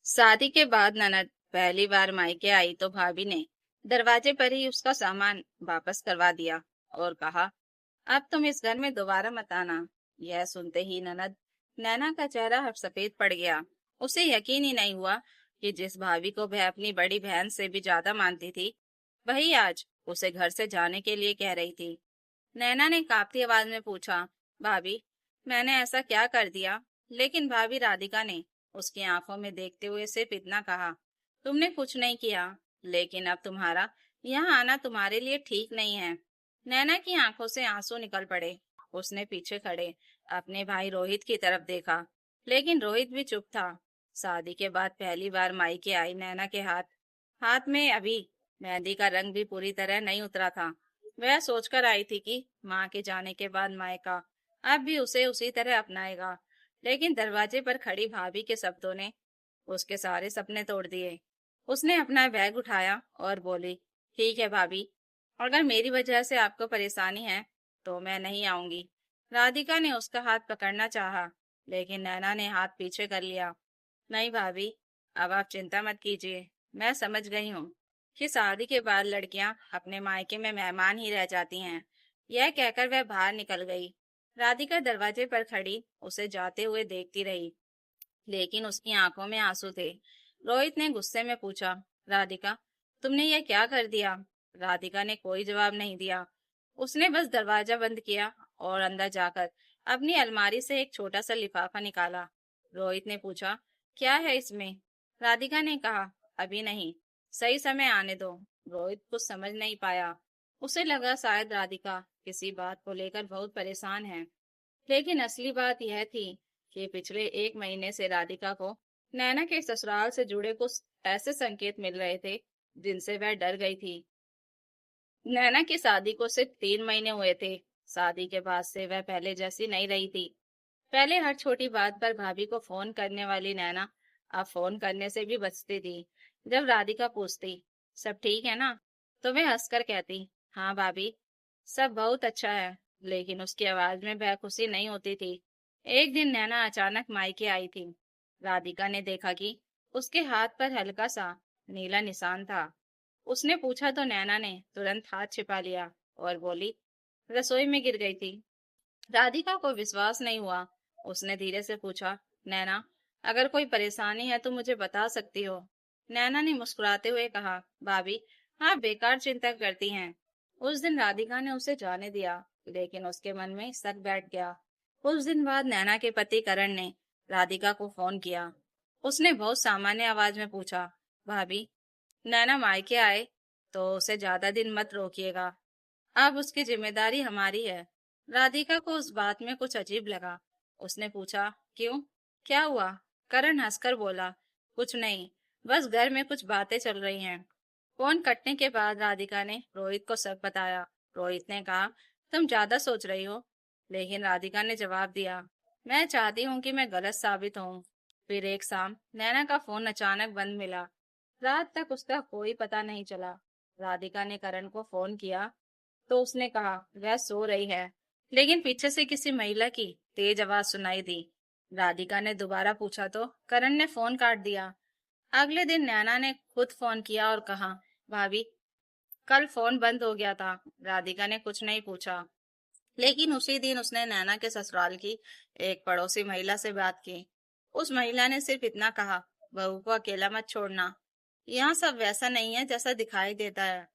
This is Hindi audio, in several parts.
शादी के बाद ननद पहली बार मायके आई तो भाभी ने दरवाजे पर ही उसका सामान वापस करवा दिया और कहा, अब तुम इस घर में दोबारा मत आना। यह सुनते ही ननद नैना का चेहरा अब सफेद पड़ गया। उसे यकीन ही नहीं हुआ कि जिस भाभी को वह अपनी बड़ी बहन से भी ज्यादा मानती थी, वही आज उसे घर से जाने के लिए कह रही थी। नैना ने कांपती आवाज में पूछा, भाभी, मैंने ऐसा क्या कर दिया? लेकिन भाभी राधिका ने उसकी आंखों में देखते हुए सिर्फ इतना कहा, तुमने कुछ नहीं किया, लेकिन अब तुम्हारा यहाँ आना तुम्हारे लिए ठीक नहीं है। नैना की आंखों से आंसू निकल पड़े। उसने पीछे खड़े अपने भाई रोहित की तरफ देखा, लेकिन रोहित भी चुप था। शादी के बाद पहली बार मायके आई नैना के हाथ हाथ में अभी मेहंदी का रंग भी पूरी तरह नहीं उतरा था। वह सोचकर आई थी कि माँ के जाने के बाद मायका अब भी उसे उसी तरह अपनाएगा, लेकिन दरवाजे पर खड़ी भाभी के शब्दों ने उसके सारे सपने तोड़ दिए। उसने अपना बैग उठाया और बोली, ठीक है भाभी, अगर मेरी वजह से आपको परेशानी है तो मैं नहीं आऊंगी। राधिका ने उसका हाथ पकड़ना चाहा, लेकिन नैना ने हाथ पीछे कर लिया। नहीं भाभी, अब आप चिंता मत कीजिए। मैं समझ गई हूँ कि शादी के बाद लड़कियां अपने मायके में मेहमान ही रह जाती हैं। यह कहकर वह बाहर निकल गई। राधिका दरवाजे पर खड़ी उसे जाते हुए देखती रही, लेकिन उसकी आंखों में आंसू थे। रोहित ने गुस्से में पूछा, राधिका, तुमने यह क्या कर दिया? राधिका ने कोई जवाब नहीं दिया। उसने बस दरवाजा बंद किया और अंदर जाकर अपनी अलमारी से एक छोटा सा लिफाफा निकाला। रोहित ने पूछा, क्या है इसमें? राधिका ने कहा, अभी नहीं, सही समय आने दो। रोहित कुछ समझ नहीं पाया। उसे लगा शायद राधिका किसी बात को लेकर बहुत परेशान है, लेकिन असली बात यह थी कि पिछले एक महीने से राधिका को नैना के ससुराल से जुड़े कुछ ऐसे संकेत मिल रहे थे जिनसे वह डर गई थी। नैना की शादी को सिर्फ 3 महीने हुए थे। शादी के बाद से वह पहले जैसी नहीं रही थी। पहले हर छोटी बात पर भाभी को फोन करने वाली नैना अब फोन करने से भी बचती थी। जब राधिका पूछती, सब ठीक है ना, तो वह हंसकर कहती, हाँ भाभी, सब बहुत अच्छा है। लेकिन उसकी आवाज में वह खुशी नहीं होती थी। एक दिन नैना अचानक मायके आई थी। राधिका ने देखा कि उसके हाथ पर हल्का सा नीला निशान था। उसने पूछा तो नैना ने तुरंत हाथ छिपा लिया और बोली, रसोई में गिर गई थी। राधिका को विश्वास नहीं हुआ। उसने धीरे से पूछा, नैना, अगर कोई परेशानी है तो मुझे बता सकती हो। नैना ने मुस्कुराते हुए कहा, भाभी, आप बेकार चिंता करती हैं। उस दिन राधिका ने उसे जाने दिया, लेकिन उसके मन में शक बैठ गया। कुछ दिन बाद नैना के पति करण ने राधिका को फोन किया। उसने बहुत सामान्य आवाज में पूछा, भाभी, नैना मायके आए तो उसे ज्यादा दिन मत रोकिएगा। अब उसकी जिम्मेदारी हमारी है। राधिका को उस बात में कुछ अजीब लगा। उसने पूछा, क्यों, क्या हुआ? करण हंसकर बोला, कुछ नहीं, बस घर में कुछ बातें चल रही हैं। फोन कटने के बाद राधिका ने रोहित को सब बताया। रोहित ने कहा, तुम ज्यादा सोच रही हो। लेकिन राधिका ने जवाब दिया, मैं चाहती हूँ कि मैं गलत साबित हूँ। फिर एक शाम नैना का फोन अचानक बंद मिला। रात तक उसका कोई पता नहीं चला। राधिका ने करण को फोन किया तो उसने कहा वह सो रही है, लेकिन पीछे से किसी महिला की तेज आवाज सुनाई दी। राधिका ने दोबारा पूछा तो करण ने फोन काट दिया। अगले दिन नैना ने खुद फोन किया और कहा, भाभी, कल फोन बंद हो गया था। राधिका ने कुछ नहीं पूछा, लेकिन उसी दिन उसने नैना के ससुराल की एक पड़ोसी महिला से बात की। उस महिला ने सिर्फ इतना कहा, बहू को अकेला मत छोड़ना, यहाँ सब वैसा नहीं है जैसा दिखाई देता है।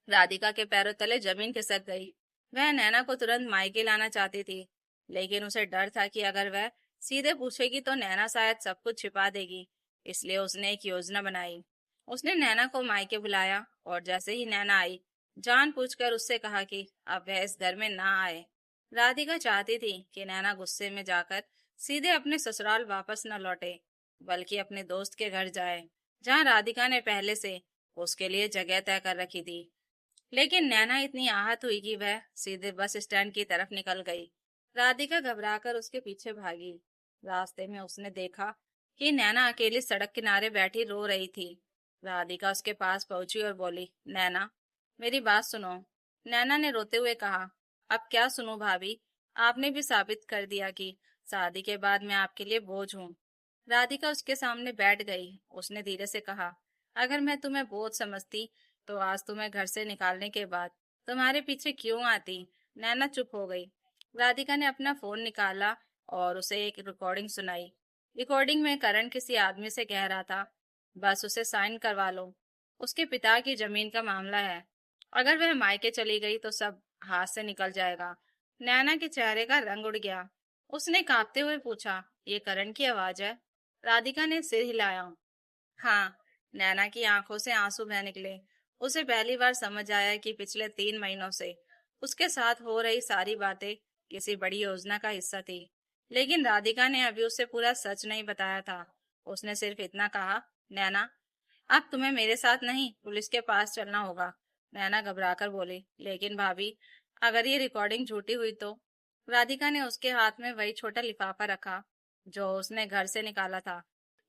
राधिका के पैरों तले जमीन खिसक गई। वह नैना को तुरंत मायके लाना चाहती थी, लेकिन उसे डर था कि अगर वह सीधे पूछेगी तो नैना शायद सब कुछ छिपा देगी। इसलिए उसने एक योजना बनाई। उसने नैना को मायके बुलाया और जैसे ही नैना आई, जानबूझकर उससे कहा कि अब वह इस घर में ना आए। राधिका चाहती थी कि नैना गुस्से में जाकर सीधे अपने ससुराल वापस न लौटे, बल्कि अपने दोस्त के घर जाए, जहां राधिका ने पहले से उसके लिए जगह तय कर रखी थी। लेकिन नैना इतनी आहत हुई कि वह सीधे बस स्टैंड की तरफ निकल गई। राधिका घबराकर उसके पीछे भागी। रास्ते में उसने देखा कि नैना अकेली सड़क किनारे बैठी रो रही थी। राधिका उसके पास पहुंची और बोली, नैना, मेरी बात सुनो। नैना ने रोते हुए कहा, अब क्या सुनूं भाभी, आपने भी साबित कर दिया कि शादी के बाद मैं आपके लिए बोझ हूँ। राधिका उसके सामने बैठ गई। उसने धीरे से कहा, अगर मैं तुम्हें बोझ समझती तो आज तुम्हें घर से निकालने के बाद तुम्हारे पीछे क्यों आती। नैना चुप हो गई। राधिका ने अपना फोन निकाला और उसे एक रिकॉर्डिंग सुनाई। रिकॉर्डिंग में करण किसी आदमी से कह रहा था, बस उसे साइन करवा लो, उसके पिता की जमीन का मामला है, अगर वह मायके चली गई तो सब हाथ से निकल जाएगा। नैना के चेहरे का रंग उड़ गया। उसने कांपते हुए पूछा, ये करण की आवाज है? राधिका ने सिर हिलाया। हाँ। नैना की आंखों से आंसू बह निकले। उसे पहली बार समझ आया कि पिछले 3 महीनों से उसके साथ हो रही सारी बातें किसी बड़ी योजना का हिस्सा थी। लेकिन राधिका ने अभी उसे पूरा सच नहीं बताया था। उसने सिर्फ इतना कहा, नैना, अब तुम्हें मेरे साथ नहीं पुलिस के पास चलना होगा। नैना घबराकर बोली, लेकिन भाभी, अगर ये रिकॉर्डिंग झूठी हुई तो? राधिका ने उसके हाथ में वही छोटा लिफाफा रखा जो उसने घर से निकाला था।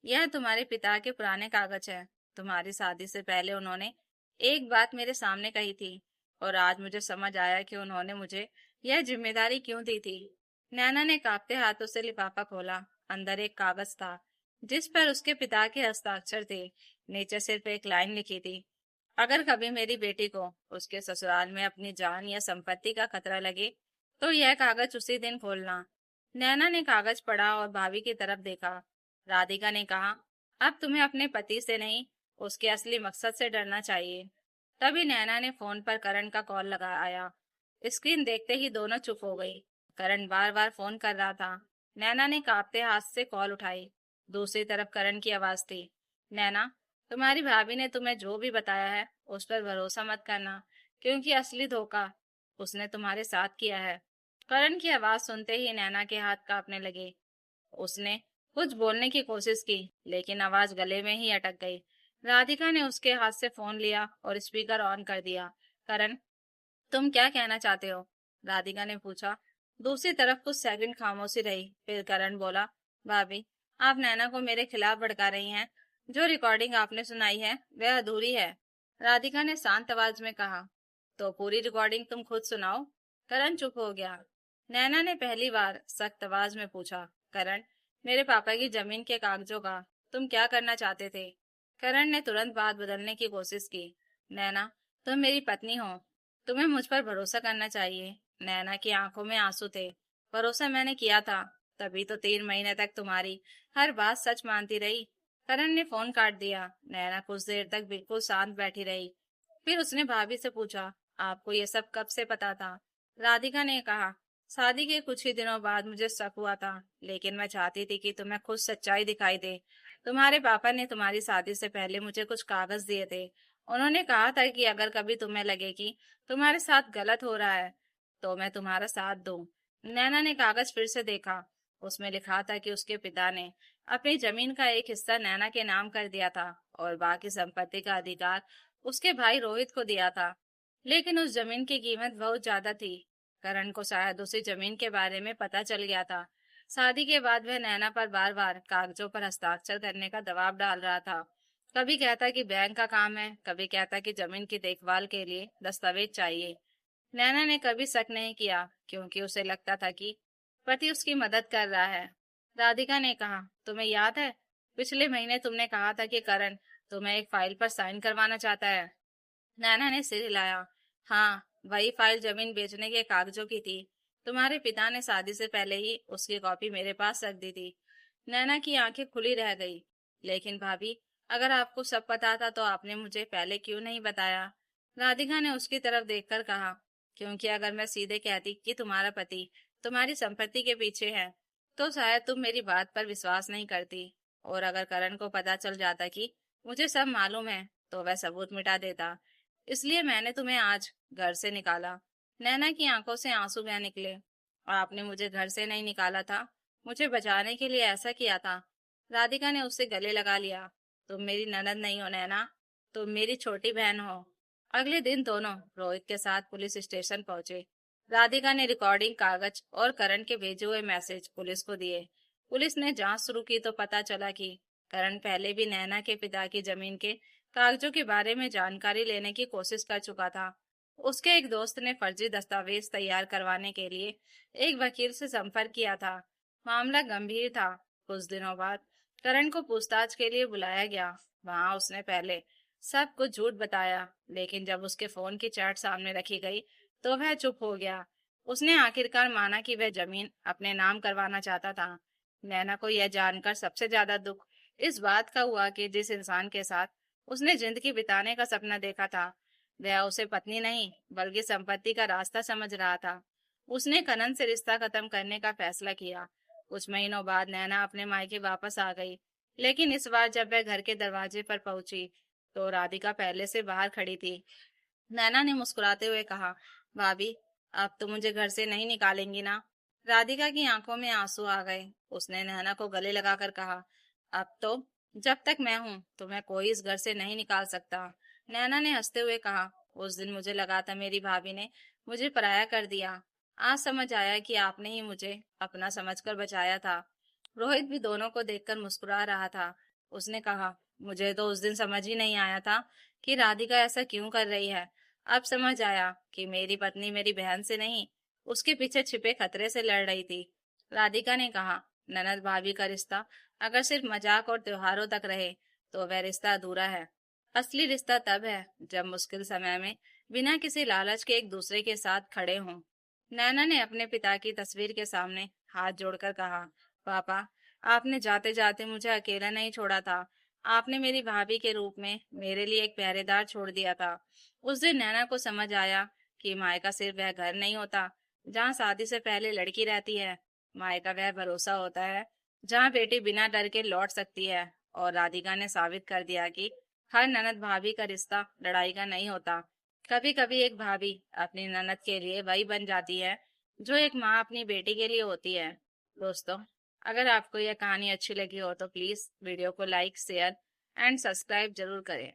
यह तुम्हारे पिता के पुराने कागज है। तुम्हारी शादी से पहले उन्होंने एक बात मेरे सामने कही थी और आज मुझे समझ आया कि उन्होंने मुझे यह जिम्मेदारी क्यों दी थी। नैना ने कांपते हाथों से लिफाफा खोला। अंदर एक कागज था जिस पर उसके पिता के हस्ताक्षर थे। नीचे सिर्फ एक लाइन लिखी थी, अगर कभी मेरी बेटी को उसके ससुराल में अपनी जान या संपत्ति का खतरा लगे तो यह कागज उसी दिन खोलना। नैना ने कागज पढ़ा और भाभी की तरफ देखा। राधिका ने कहा, अब तुम्हें अपने पति से नहीं, उसके असली मकसद से डरना चाहिए। तभी नैना ने फोन पर करण का कॉल लगाया। स्क्रीन देखते ही दोनों चुप हो गई। करण बार बार फोन कर रहा था। नैना ने कांपते हाथ से कॉल उठाई। दूसरी तरफ करण की आवाज थी, नैना, तुम्हारी भाभी ने तुम्हें जो भी बताया है उस पर भरोसा मत करना, क्योंकि असली धोखा उसने तुम्हारे साथ किया है। करण की आवाज सुनते ही नैना के हाथ कांपने लगे। उसने कुछ बोलने की कोशिश की, लेकिन आवाज गले में ही अटक गई। राधिका ने उसके हाथ से फोन लिया और स्पीकर ऑन कर दिया। करण, तुम क्या कहना चाहते हो? राधिका ने पूछा। दूसरी तरफ कुछ सेकंड खामोशी रही। फिर करण बोला, भाभी, आप नैना को मेरे खिलाफ भड़का रही हैं। जो रिकॉर्डिंग आपने सुनाई है वह अधूरी है। राधिका ने शांत आवाज में कहा, तो पूरी रिकॉर्डिंग तुम खुद सुनाओ। करण चुप हो गया। नैना ने पहली बार सख्त आवाज में पूछा, करण, मेरे पापा की जमीन के कागजों का तुम क्या करना चाहते थे? करण ने तुरंत बात बदलने की कोशिश की। नैना, तुम मेरी पत्नी हो, तुम्हें मुझ पर भरोसा करना चाहिए। नैना की आंखों में आंसू थे। भरोसा मैंने किया था, तभी तो 3 महीने तक तुम्हारी हर बात सच मानती रही। करण ने फोन काट दिया। नैना कुछ देर तक बिल्कुल शांत बैठी रही। फिर उसने भाभी से पूछा, आपको ये सब कब से पता था? राधिका ने कहा, शादी के कुछ ही दिनों बाद मुझे शक हुआ था, लेकिन मैं चाहती थी कि तुम्हें खुद सच्चाई दिखाई दे। तुम्हारे पापा ने तुम्हारी शादी से पहले मुझे कुछ कागज दिए थे। उन्होंने कहा था कि अगर कभी तुम्हें लगे कि तुम्हारे साथ गलत हो रहा है तो मैं तुम्हारा साथ दूं। नैना ने कागज फिर से देखा। उसमें लिखा था कि उसके पिता ने अपनी जमीन का एक हिस्सा नैना के नाम कर दिया था और बाकी संपत्ति का अधिकार उसके भाई रोहित को दिया था। लेकिन उस जमीन की कीमत बहुत ज्यादा थी। करण को शायद उसी जमीन के बारे में पता चल गया था। शादी के बाद वह नैना पर बार बार कागजों पर हस्ताक्षर करने का दबाव डाल रहा था। कभी कहता कि बैंक का काम है, कभी कहता कि जमीन की देखभाल के लिए दस्तावेज चाहिए। नैना ने कभी शक नहीं किया, क्योंकि उसे लगता था कि पति उसकी मदद कर रहा है। राधिका ने कहा, तुम्हें याद है, पिछले महीने तुमने कहा था कि करण तुम्हें एक फाइल पर साइन करवाना चाहता है। नैना ने सिर हिलाया। हाँ, वही फाइल जमीन बेचने के कागजों की थी। तुम्हारे पिता ने शादी से पहले ही उसकी कॉपी मेरे पास रख दी थी। नैना की आंखें खुली रह गई। लेकिन भाभी, अगर आपको सब पता था तो आपने मुझे पहले क्यों नहीं बताया? राधिका ने उसकी तरफ देखकर कहा, क्योंकि अगर मैं सीधे कहती कि तुम्हारा पति तुम्हारी संपत्ति के पीछे है तो शायद तुम मेरी बात पर विश्वास नहीं करती। और अगर करण को पता चल जाता कि मुझे सब मालूम है तो वह सबूत मिटा देता। इसलिए मैंने तुम्हें आज घर से निकाला। नैना की आंखों से आंसू बह निकले। आपने मुझे घर से नहीं निकाला था, मुझे बचाने के लिए ऐसा किया था। राधिका ने उससे गले लगा लिया। तुम मेरी ननद नहीं हो नैना, तुम मेरी छोटी बहन हो। अगले दिन दोनों रोहित के साथ पुलिस स्टेशन पहुंचे। राधिका ने रिकॉर्डिंग कागज और करण के भेजे हुए मैसेज पुलिस को दिए। पुलिस ने जांच शुरू की तो पता चला कि करण पहले भी नैना के पिता की जमीन के कागजों के बारे में जानकारी लेने की कोशिश कर चुका था। उसके एक दोस्त ने फर्जी दस्तावेज तैयार करवाने के लिए एक वकील से संपर्क किया था। मामला गंभीर था। कुछ दिनों बाद करण को पूछताछ के लिए बुलाया गया। वहां उसने पहले सब कुछ झूठ बताया, लेकिन जब उसके फोन की चैट सामने रखी गई तो वह चुप हो गया। उसने आखिरकार माना कि वह जमीन अपने नाम करवाना चाहता था। नैना को यह जानकर सबसे ज्यादा दुख इस बात का हुआ कि जिस इंसान के साथ उसने जिंदगी बिताने का सपना देखा था, वह उसे पत्नी नहीं बल्कि संपत्ति का रास्ता समझ रहा था। उसने करण से रिश्ता खत्म करने का फैसला किया। कुछ महीनों बाद नैना अपने मायके वापस आ गई, लेकिन इस बार जब वह घर के दरवाजे पर पहुंची तो राधिका पहले से बाहर खड़ी थी। नैना ने मुस्कुराते हुए कहा, भाभी, अब तो मुझे घर से नहीं निकालेंगी ना? राधिका की आंखों में आंसू आ गए। उसने नैना को गले लगाकर कहा, अब तो जब तक मैं हूं तुम्हें कोई इस घर से नहीं निकाल सकता। नैना ने हंसते हुए कहा, उस दिन मुझे लगा था मेरी भाभी ने मुझे पराया कर दिया। आज समझ आया कि आपने ही मुझे अपना समझकर बचाया था। रोहित भी दोनों को देखकर मुस्कुरा रहा था। उसने कहा, मुझे तो उस दिन समझ ही नहीं आया था कि राधिका ऐसा क्यों कर रही है। अब समझ आया कि मेरी पत्नी मेरी बहन से नहीं, उसके पीछे छिपे खतरे से लड़ रही थी। राधिका ने कहा, ननद भाभी का रिश्ता अगर सिर्फ मजाक और त्योहारों तक रहे तो वह रिश्ता अधूरा है। असली रिश्ता तब है जब मुश्किल समय में बिना किसी लालच के एक दूसरे के साथ खड़े हों। नैना ने अपने पिता की तस्वीर के सामने हाथ जोड़कर कहा, पापा, आपने जाते जाते मुझे अकेला नहीं छोड़ा था। आपने मेरी भाभी के रूप में मेरे लिए एक पहरेदार छोड़ दिया था। उस दिन नैना को समझ आया कि मायका सिर्फ वह घर नहीं होता जहाँ शादी से पहले लड़की रहती है। मायका वह भरोसा होता है जहाँ बेटी बिना डर के लौट सकती है। और राधिका ने साबित कर दिया कि हर ननद भाभी का रिश्ता लड़ाई का नहीं होता। कभी कभी एक भाभी अपनी ननद के लिए वही बन जाती है जो एक माँ अपनी बेटी के लिए होती है। दोस्तों, अगर आपको यह कहानी अच्छी लगी हो तो प्लीज वीडियो को लाइक, शेयर एंड सब्सक्राइब जरूर करें।